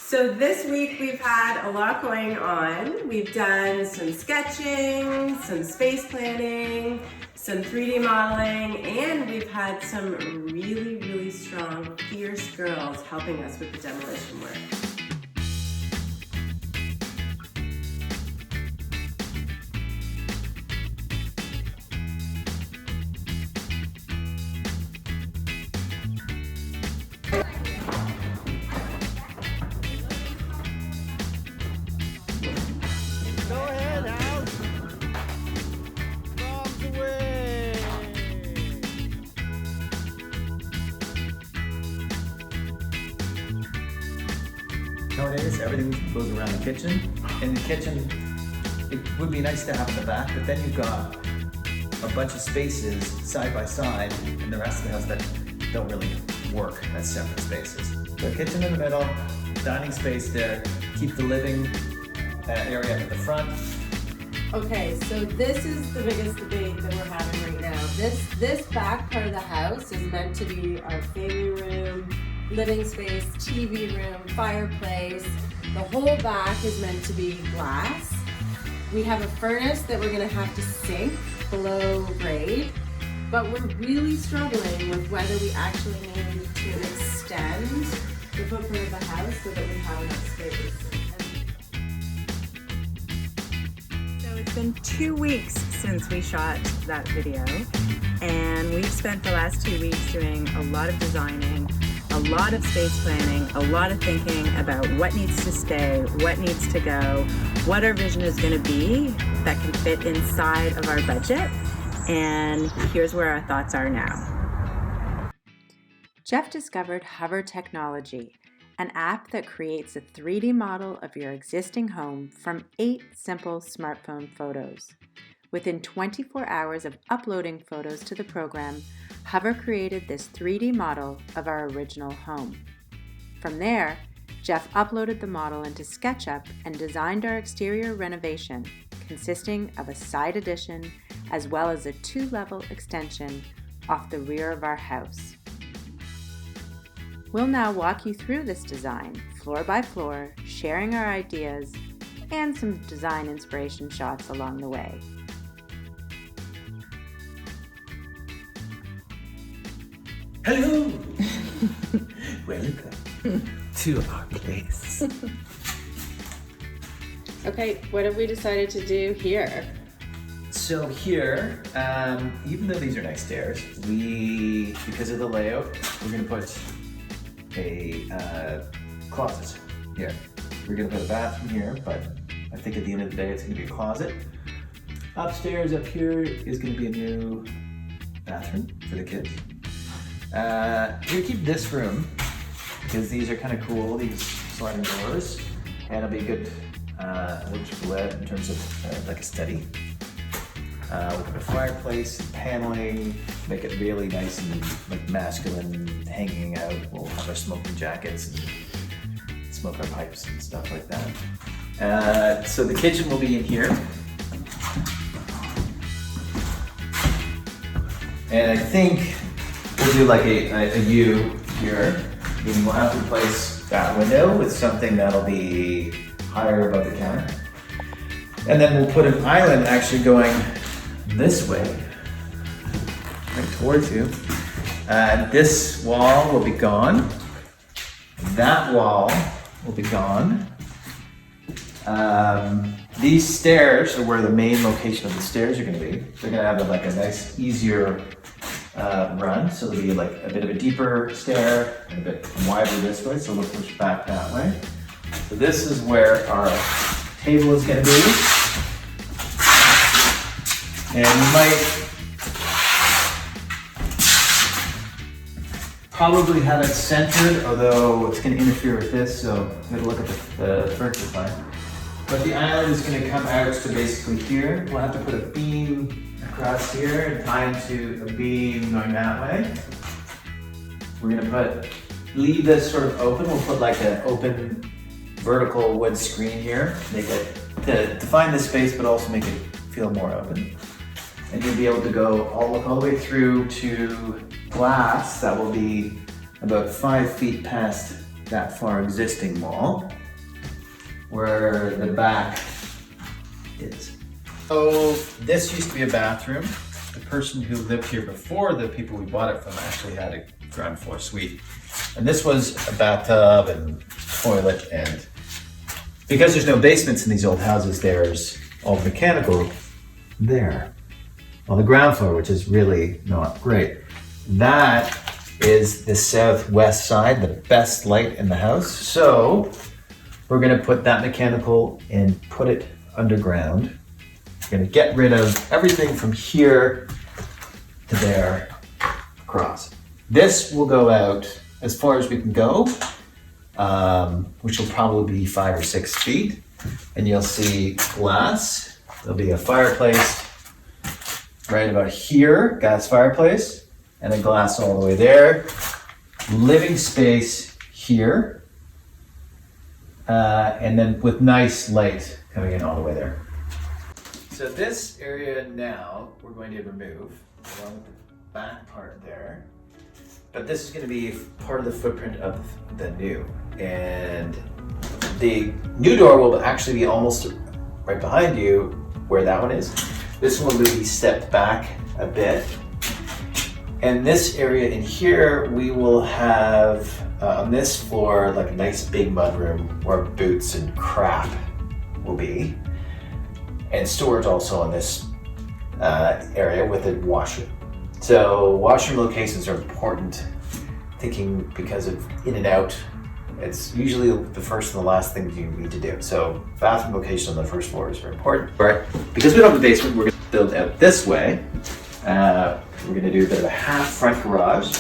So this week we've had a lot going on. We've done some sketching, some space planning, some 3D modeling, and we've had some really strong, fierce girls helping us with the demolition work. Nowadays, everything goes around the kitchen. In the kitchen, it would be nice to have in the back, but then you've got a bunch of spaces side by side in the rest of the house that don't really work as separate spaces. The kitchen in the middle, dining space there, keep the living area at the front. Okay, so this is the biggest debate that we're having right now. This back part of the house is meant to be our family room, living space, TV room, fireplace. The whole back is meant to be glass. We have a furnace that we're gonna have to sink below grade, but we're really struggling with whether we actually need to extend the footprint of the house so that we have enough space. It's been 2 weeks since we shot that video, and we've spent the last 2 weeks doing a lot of designing, a lot of space planning, a lot of thinking about what needs to stay, what needs to go, what our vision is going to be that can fit inside of our budget, and here's where our thoughts are now. Jeff discovered Hover Technology, an app that creates a 3D model of your existing home from 8 simple smartphone photos. Within 24 hours of uploading photos to the program, Hover created this 3D model of our original home. From there, Jeff uploaded the model into SketchUp and designed our exterior renovation, consisting of a side addition as well as a 2-level extension off the rear of our house. We'll now walk you through this design, floor by floor, sharing our ideas and some design inspiration shots along the way. Hello! Welcome to our place. Okay, what have we decided to do here? So here, even though these are nice stairs, because of the layout, we're gonna put a closet here. We're gonna put a bathroom here, but I think at the end of the day it's gonna be a closet. Upstairs up here is gonna be a new bathroom for the kids. We're gonna keep this room because these are kind of cool, these sliding doors, and it'll be a good in terms of like a study. We'll put a fireplace, paneling, make it really nice and like masculine, hanging out. We'll have our smoking jackets and smoke our pipes and stuff like that. So the kitchen will be in here. And I think we'll do like a U here, meaning we'll have to replace that window with something that'll be higher above the counter. And then we'll put an island actually going this way, right towards you. This wall will be gone. That wall will be gone. These stairs are where the main location of the stairs are going to be. They're going to have like a nice, easier run. So there'll be like a bit of a deeper stair and a bit wider this way. So we'll push back that way. So this is where our table is going to be. And you might probably have it centered, although it's going to interfere with this, so I'm going to look at the furniture plan. But the island is going to come out to basically here. We'll have to put a beam across here and tie into a beam going that way. We're going to leave this sort of open. We'll put like an open vertical wood screen here, make it to define the space, but also make it feel more open. And you'll be able to go all the way through to glass that will be about 5 feet past that far existing wall where the back is. So this used to be a bathroom. The person who lived here before the people we bought it from actually had a ground floor suite. And this was a bathtub and toilet, and because there's no basements in these old houses, there's all mechanical there on the ground floor, which is really not great. That is the southwest side, the best light in the house. So we're gonna put that mechanical and put it underground. We're gonna get rid of everything from here to there across. This will go out as far as we can go, which will probably be 5 or 6 feet. And you'll see glass. There'll be a fireplace right about here, gas fireplace, and a glass all the way there. Living space here, and then with nice light coming in all the way there. So this area now we're going to remove, along with the back part there. But this is going to be part of the footprint of the new. And the new door will actually be almost right behind you where that one is. This one will be stepped back a bit. And this area in here, we will have on this floor like a nice big mudroom where boots and crap will be. And storage also in this area with a washroom. So washroom locations are important, thinking because of in and out. It's usually the first and the last thing you need to do. So bathroom location on the first floor is very important. Right. Because we don't have a basement, we're gonna build out this way. We're gonna do a bit of a half front garage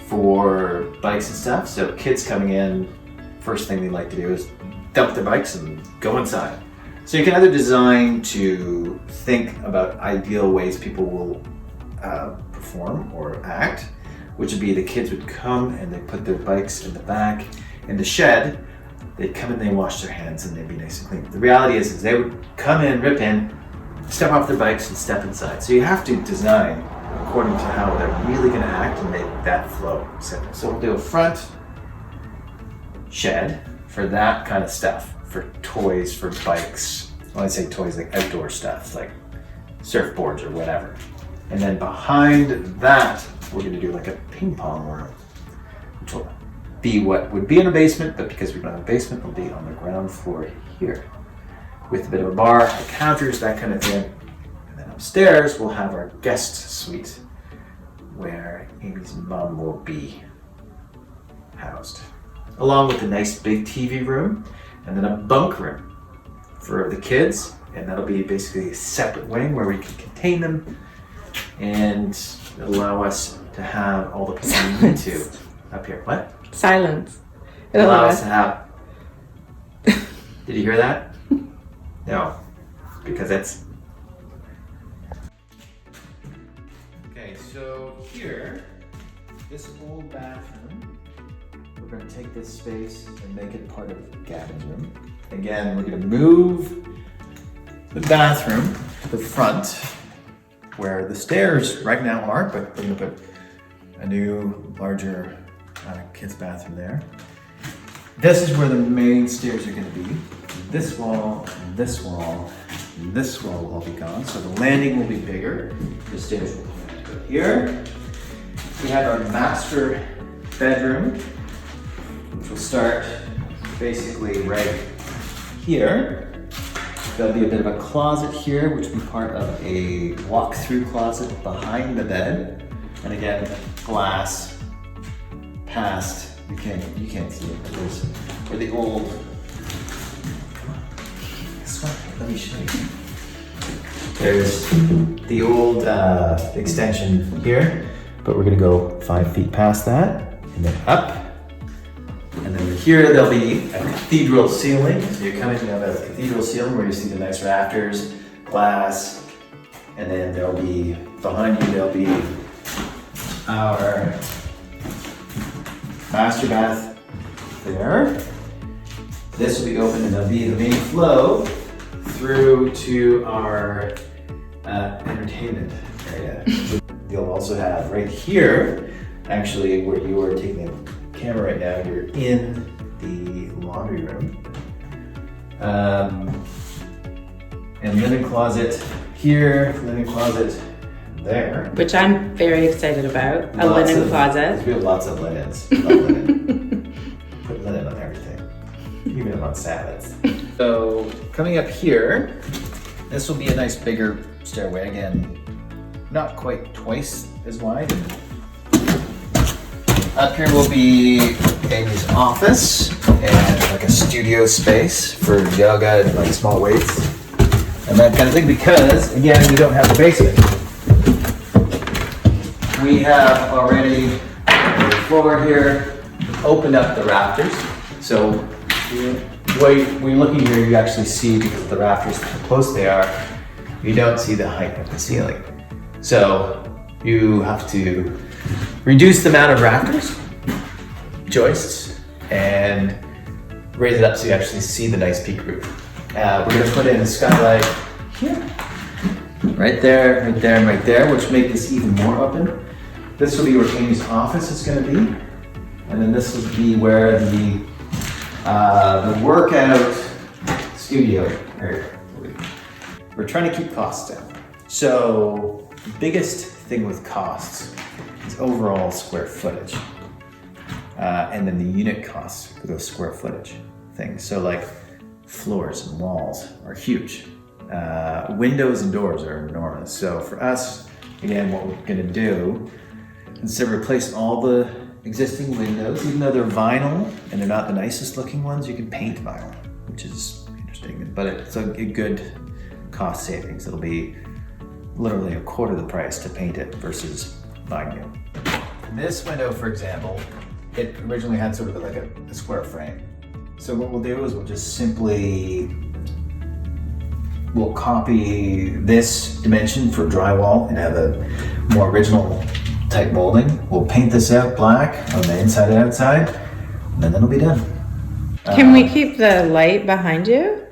for bikes and stuff. So kids coming in, first thing they like to do is dump their bikes and go inside. So you can either design to think about ideal ways people will perform or act, which would be the kids would come and they put their bikes in the back in the shed. They'd come in, they wash their hands, and they'd be nice and clean. The reality is they would come in, rip in, step off their bikes and step inside. So you have to design according to how they're really going to act and make that flow simple. So we'll do a front shed for that kind of stuff, for toys, for bikes. When I say toys, like outdoor stuff, like surfboards or whatever. And then behind that, we're going to do like a ping pong room, which will be what would be in a basement, but because we don't have a basement, it'll be on the ground floor here, with a bit of a bar, counters, that kind of thing. And then upstairs, we'll have our guest suite, where Amy's mom will be housed, along with a nice big TV room, and then a bunk room for the kids, and that'll be basically a separate wing where we can contain them and allow us to have all the people we need to up here. What? Silence. Allow us to have. Did you hear that? No, because it's. Okay, so here, this old bathroom, we're going to take this space and make it part of Gavin's room. Again, we're going to move the bathroom to the front, where the stairs right now are, but we're going to put a new, larger kids' bathroom there. This is where the main stairs are going to be. This wall, and this wall, and this wall will all be gone. So the landing will be bigger. The stairs will go here. We have our master bedroom, which will start basically right here. There'll be a bit of a closet here, which will be part of a walk-through closet behind the bed. And again, glass past, you can't see it, but there's where the old, let me show you. There's the old extension here, but we're gonna go 5 feet past that, and then up. And then here there'll be a cathedral ceiling. So you're coming, you have a cathedral ceiling where you see the nice rafters, glass, and then there'll be, behind you there'll be our master bath there. This will be open and there'll be the main flow through to our entertainment area. You'll also have right here, actually where you are taking the camera right now, you're in the laundry room. And linen closet here, linen closet there. Which I'm very excited about. A linen closet. We have lots of linens. Love linen. Put linen on everything, even on salads. So coming up here, this will be a nice bigger stairway. Again, not quite twice as wide. Up here will be Amy's office and like a studio space for yoga and like small weights and that kind of thing, because again, we don't have the basement. We have already the floor here, opened up the rafters. So when you're looking here, you actually see, because the rafters, how close they are, you don't see the height of the ceiling. So you have to reduce the amount of rafters, joists, and raise it up so you actually see the nice peak roof. We're gonna put in a skylight here, right there, right there, and right there, which make this even more open. This will be where Amy's office is gonna be. And then this will be where the workout studio area will be. We're trying to keep costs down. So the biggest thing with costs is overall square footage. And then the unit costs for those square footage things. So like floors and walls are huge. Windows and doors are enormous. So for us, again, what we're gonna do, instead of replace all the existing windows, even though they're vinyl and they're not the nicest looking ones, you can paint vinyl, which is interesting, but it's a good cost savings. It'll be literally a quarter the price to paint it versus buying new. This window, for example, it originally had sort of like a square frame. So what we'll do is we'll just simply, we'll copy this dimension for drywall and have a more original type molding. We'll paint this out black on the inside and outside, and then it'll be done. Can we keep the light behind you?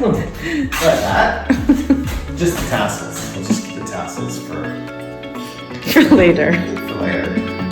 Like that. Just the tassels. We'll just keep the tassels for For later. later.